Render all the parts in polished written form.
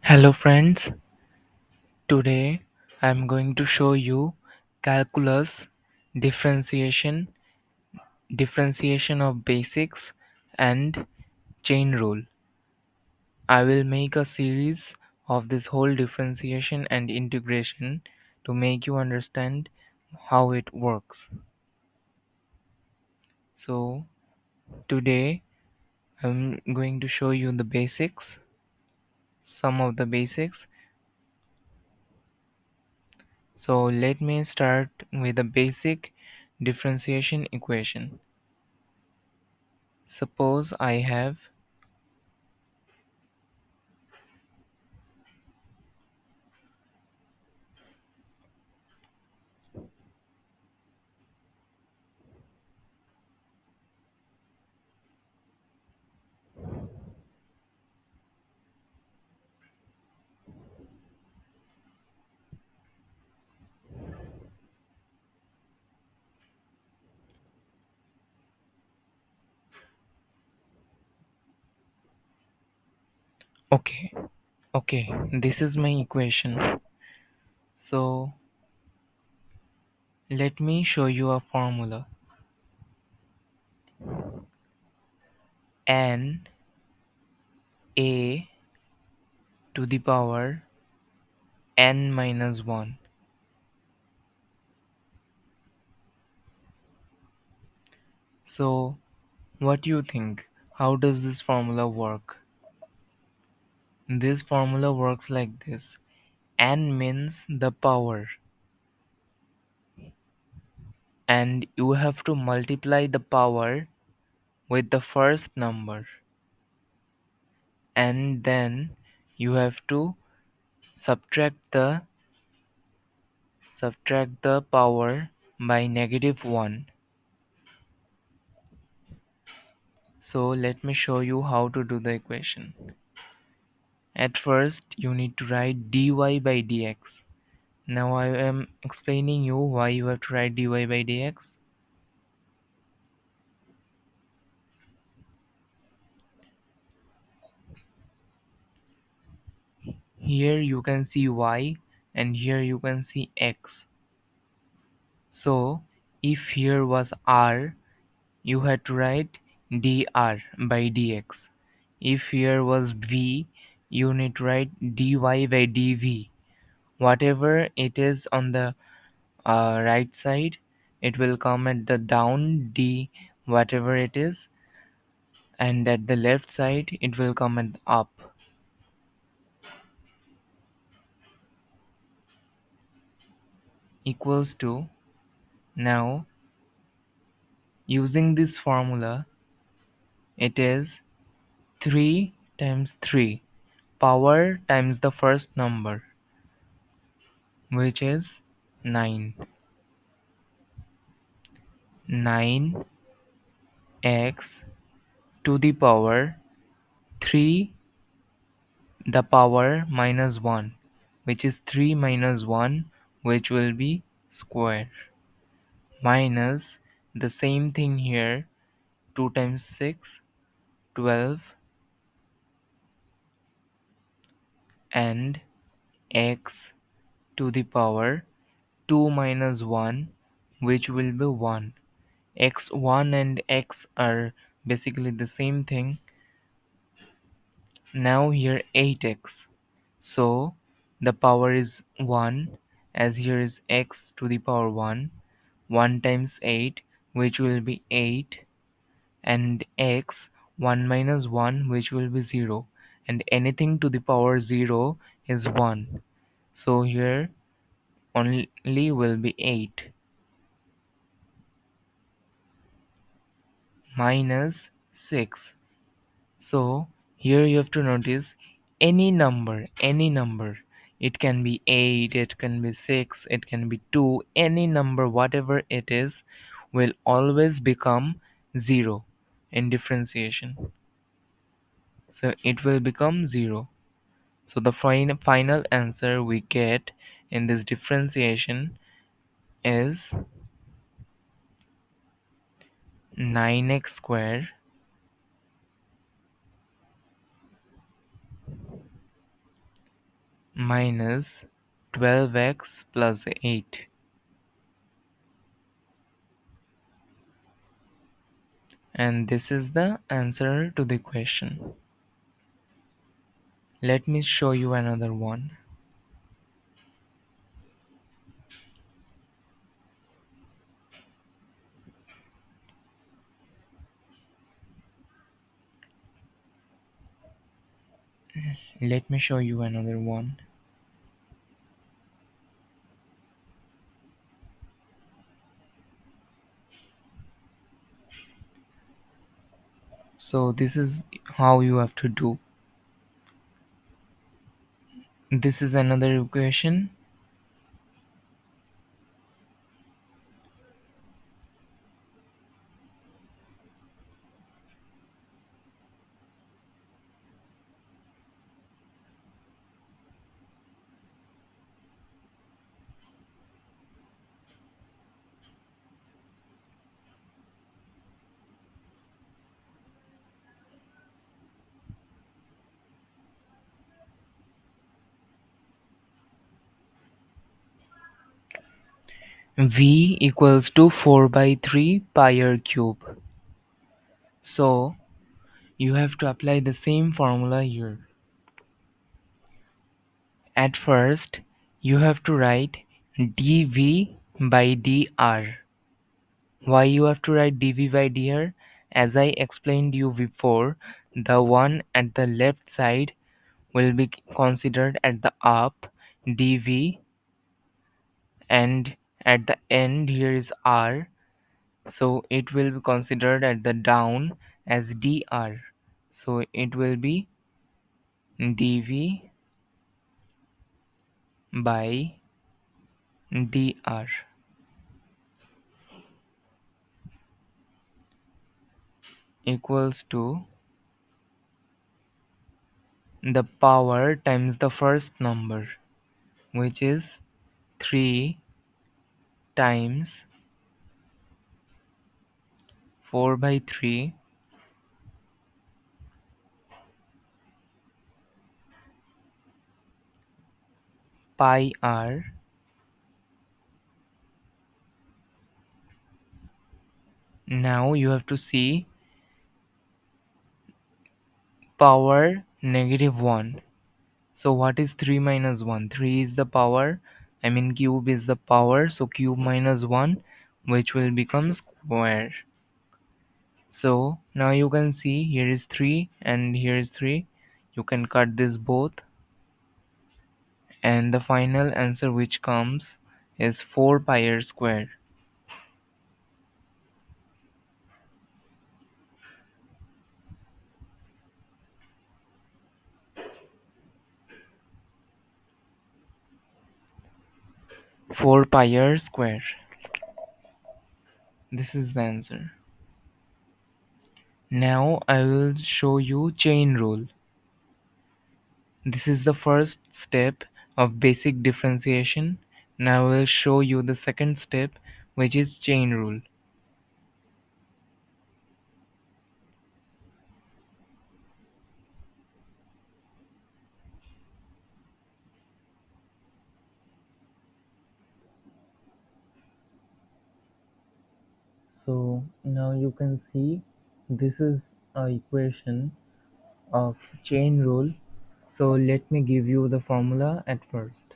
Hello friends, today I am going to show you calculus, differentiation, differentiation of basics and chain rule. I will make a series of this whole differentiation and integration to make you understand how it works. So today I'm going to show you the basics, some of the basics. So let me start with the basic differentiation equation. Suppose I have okay, okay, this is my equation. So let me show you a formula. N A to the power n minus 1. So what do you think? How does this formula work? This formula works like this. N means the power, and you have to multiply the power with the first number, and then you have to subtract the power by negative 1. So let me show you how to do the equation. At first you need to write dy by dx. Now I am explaining you why you have to write dy by dx. Here you can see y and here you can see x. So if here was r, you had to write dr by dx. If here was v, you need to write dy by dv. Whatever it is on the right side, it will come at the down d, whatever it is, and at the left side it will come at the up. Equals to, now using this formula, it is 3 times 3 power times the first number, which is 9. 9x to the power 3 the power minus 1, which is 3 minus 1, which will be square, minus the same thing here, 2 times 6, 12, and x to the power 2 minus 1, which will be 1. X1 and x are basically the same thing. Now here 8x. So the power is 1, as here is x to the power 1. 1 times 8, which will be 8, and x 1 minus 1, which will be 0, and anything to the power 0 is 1. So here only will be 8 minus 6. So here you have to notice any number. It can be 8, it can be 6, it can be 2, any number, whatever it is, will always become 0 in differentiation. So it will become 0. So the final answer we get in this differentiation is 9x square minus 12x plus 8. And this is the answer to the question. Let me show you another one. Let me show you another one. So this is how you have to do. This is another equation. V equals to 4 by 3 pi r cube. So you have to apply the same formula here. At first, you have to write dV by dr. Why you have to write dV by dr? As I explained you before, the one at the left side will be considered at the up dV, and at the end here is r, so it will be considered at the down as dr. So it will be dV by dr equals to the power times the first number, which is 3 times 4 by 3 pi r. Now you have to see power negative 1. So what is 3 minus 1? 3 is the power, I mean cube is the power, so cube minus 1, which will become square. So now you can see here is 3 and here is 3. You can cut this both, and the final answer which comes is 4 pi r square. 4 pi r square. This is the answer. Now I will show you chain rule. This is the first step of basic differentiation. Now I will show you the second step, which is chain rule. So now you can see this is a equation of chain rule. So let me give you the formula at first.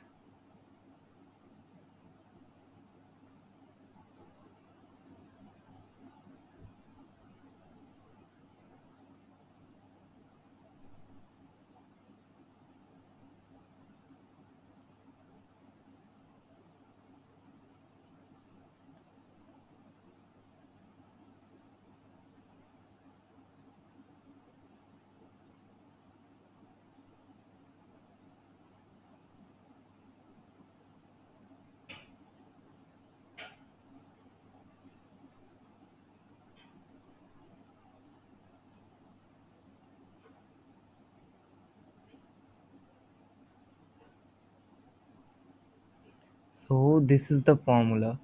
So this is the formula.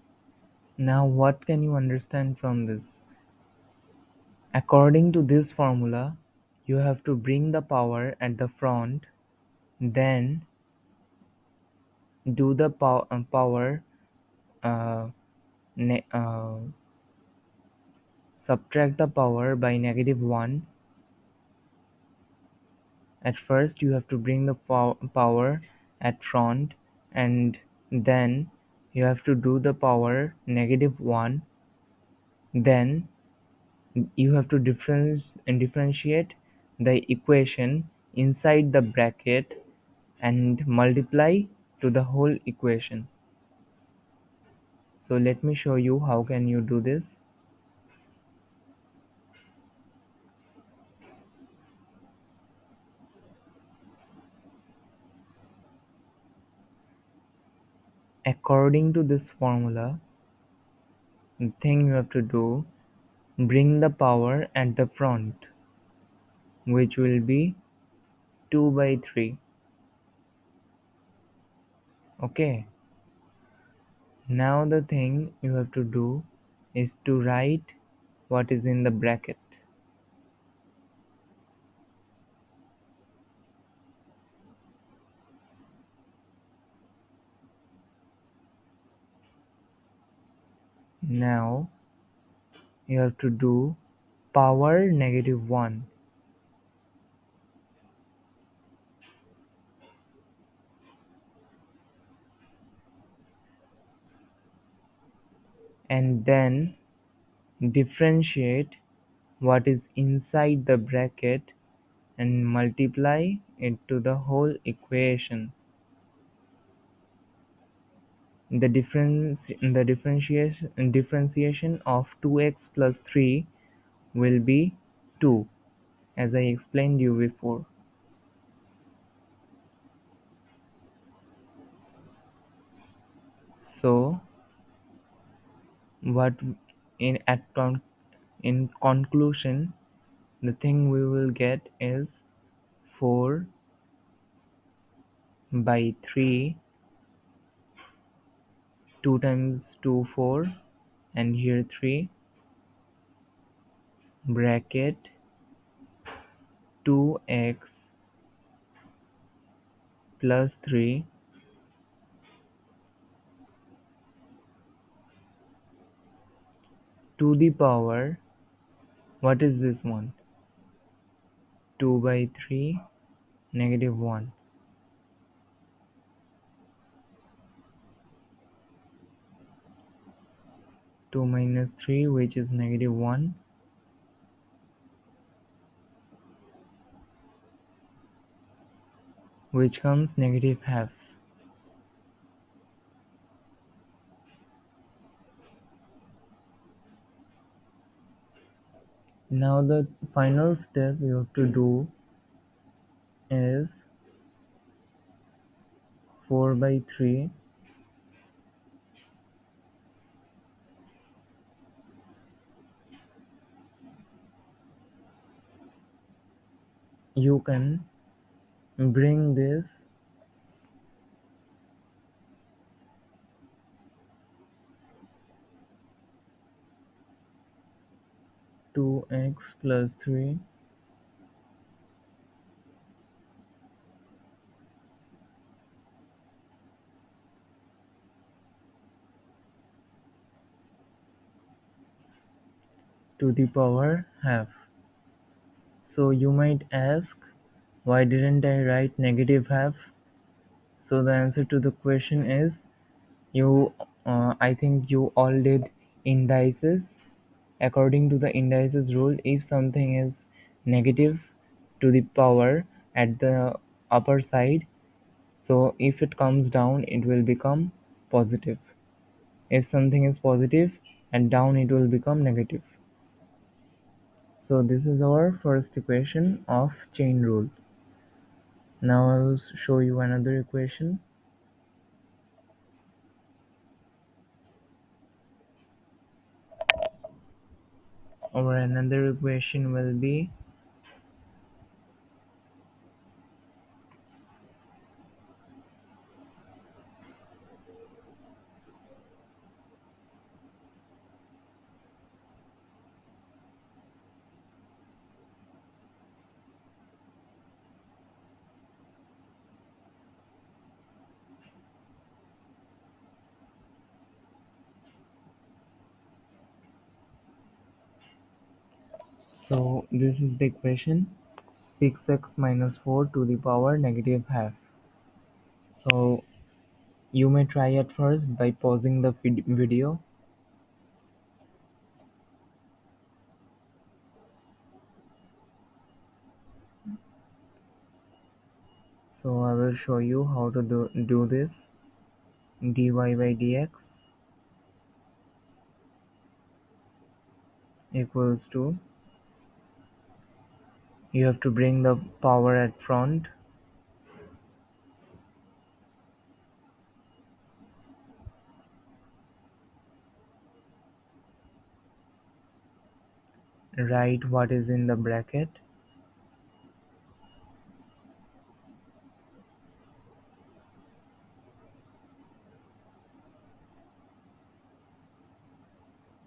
Now what can you understand from this? According to this formula, you have to bring the power at the front, then do the power uh, ne- uh, subtract the power by -1. At first you have to bring the power at front, and then you have to do the power -1. Then you have to differentiate the equation inside the bracket and multiply to the whole equation. So let me show you how can you do this. According to this formula, the thing you have to do, bring the power at the front, which will be 2 by 3. Okay, now the thing you have to do is to write what is in the bracket. Now you have to do power -1, and then differentiate what is inside the bracket and multiply it to the whole equation. The differentiation of 2x plus 3 will be 2, as I explained you before. So what in at con- in conclusion, the thing we will get is 4 by 3. 2 times 2 4, and here 3 bracket 2x plus 3 to the power, what is this one, 2 by 3 -1. 2 minus 3, which is -1, which comes -half. Now the final step you have to do is 4 by 3 you can bring this 2x plus 3 to the power half. So you might ask, why didn't I write -half? So the answer to the question is, you I think you all did indices. According to the indices rule, if something is negative to the power at the upper side, so if it comes down it will become positive. If something is positive and down, it will become negative. So this is our first equation of chain rule. Now I will show you another equation. Our another equation will be So this is the equation, 6x minus 4 to the power negative half. So you may try at first by pausing the video. So I will show you how to do this. Dy by dx equals to, you have to bring the power at front, write what is in the bracket,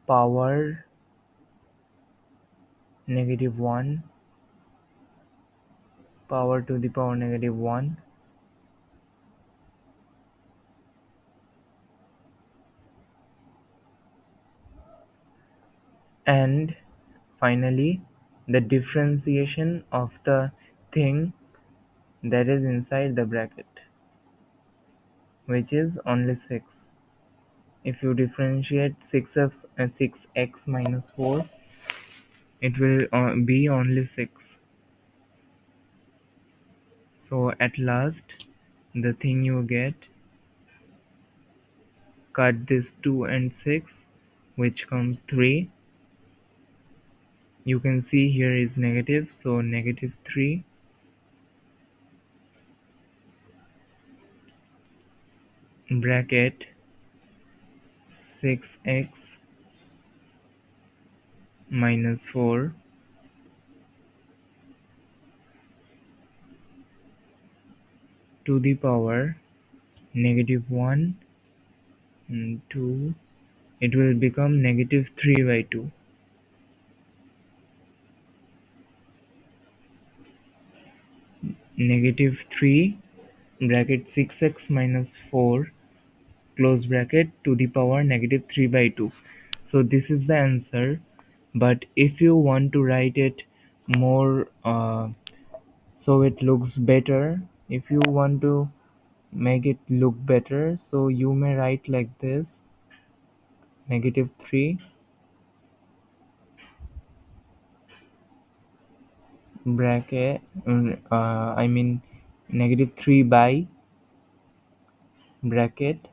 power negative 1, power to the power negative 1, and finally the differentiation of the thing that is inside the bracket, which is only 6. If you differentiate 6x minus 4, it will be only 6. So at last, the thing you get, cut this 2 and 6, which comes 3. You can see here is negative, so negative 3, bracket 6x minus 4 to the power negative 1 and 2. It will become negative 3 by 2. Negative 3, bracket 6x minus 4, close bracket, to the power negative 3 by 2. So this is the answer. But if you want to write it more so it looks better, if you want to make it look better, so you may write like this: negative 3, bracket I mean negative 3 by bracket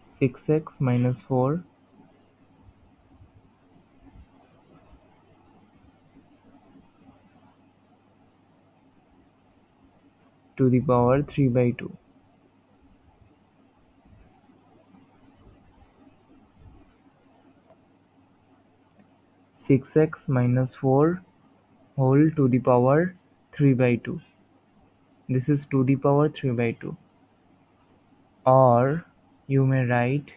6x minus 4 to the power 3 by 2. 6x minus 4 whole to the power 3 by 2. This is to the power 3 by 2. Or you may write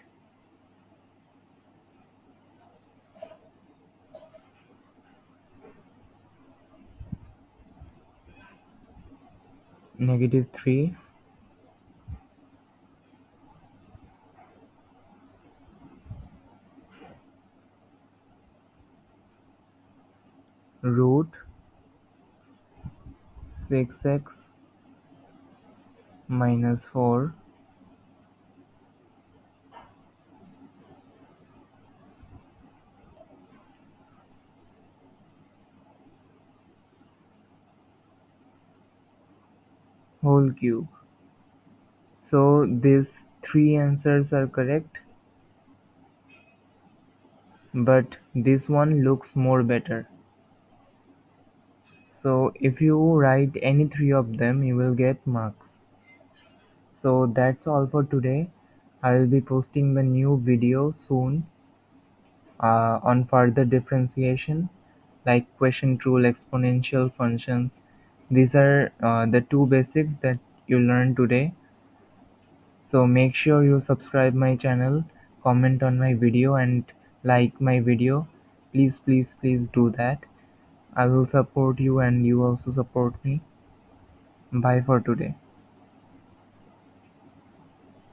negative 3 root 6x minus 4 whole cube. So these three answers are correct, but this one looks more better. So if you write any three of them, you will get marks. So that's all for today. I will be posting the new video soon on further differentiation, like question rule, exponential functions. These are the two basics that you learned today. So make sure you subscribe my channel, comment on my video, and like my video. Please, please, please do that. I will support you and you also support me. Bye for today.